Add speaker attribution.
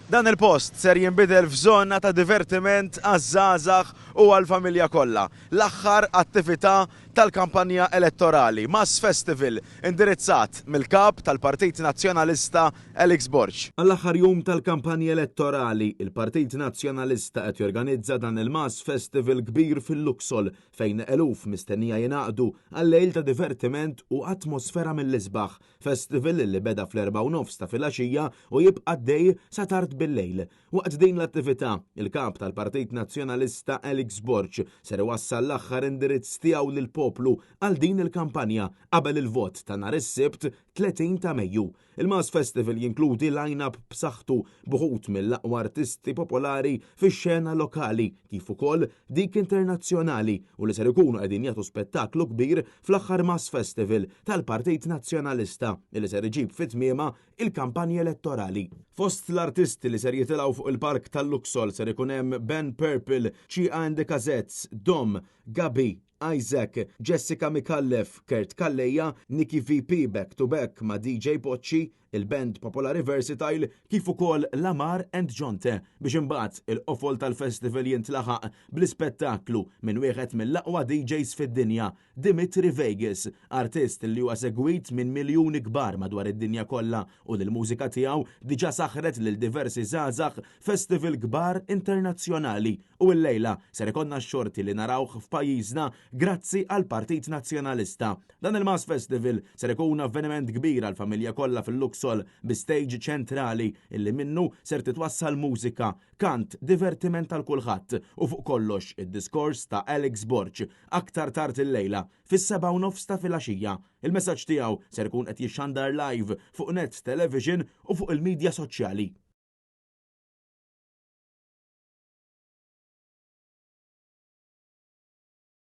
Speaker 1: Dan il-post ser jinbidel f'żona ta' divertiment għaż-żgħażagħ u għall-familja kollha. L-aħħar attività tal-kampanja elettorali, Mass Festival, indirizzat mill-kap tal-Partit Nazzjonalista Alex Borg. Għall-aħħar jum tal-kampanja elettorali, il-Partit Nazzjonalista qed jorganizza dan il-Mass Festival kbir fil-Luxol fejn eluf mistennija jingħaqdu għal-lejl ta' divertiment u atmosfera mill-isbaħ. Festival li beda fl-4:30 ta' filgħaxija u jibqa' għaddej sa tard bil-lejl. Waqt din l-attività, il-kap tal-Partit Nazzjonalista Alex Borg ser iwassal l-aħħar indirizz tiegħu lill-poplu għal din il-kampanja qabel il-vot ta' nhar is-Sibt 30 ta' Mejju. Il-Mass Festival jinkludi line-up b'saħħtu b'ħut mill-aqwa artisti popolari fix-xena lokali kif ukoll dik internazzjonali u li ser ikunu qegħdin jagħtu spettaklu kbir fl-aħħar Mass Festival tal-Partit Nazzjonalista li ser iġib fit-tmiema il-kampanja elettorali. Fost l-artisti li ser jitilgħu fuq il-park tal-Luxol ser ikun hemm Ben Purple, Chia and the Cassettes, Dom, Gabi, Isaac, Jessica Mikallef, Kurt Kalleja, Nikki VP back to back ma' DJ Pochi, il-band Popolari Versatile kif ukoll Lamar and Jonte biex imbagħad il-qofol tal-festival jintlaħaq bl-ispettaklu minn wieħed mill-aqwa DJs fid-dinja, Dimitri Vegas, artist li huwa segwit minn miljuni kbar madwar id-dinja kollha u l-mużika tiegħu diġà saħret lil diversi żgħażagħ festival kbar internazzjonali u l-lejla ser ikonna x-xorti li narawh f'pajjiżna grazzi għal Partit Nazzjonalista. Dan il-Mass Festival ser ikun avveniment kbir għal familja kollha fil-Luxol bi stage ċentrali illi minnu ser titwassal mużika, kant, divertiment għal kulħadd u fuq kollox id-diskors ta' Alex Borg aktar tard il-lejla fis-7:30 ta' filgħaxija. Il-messaġġ tiegħu ser ikun qed jixxandar live fuq net television u fuq il-medja soċjali.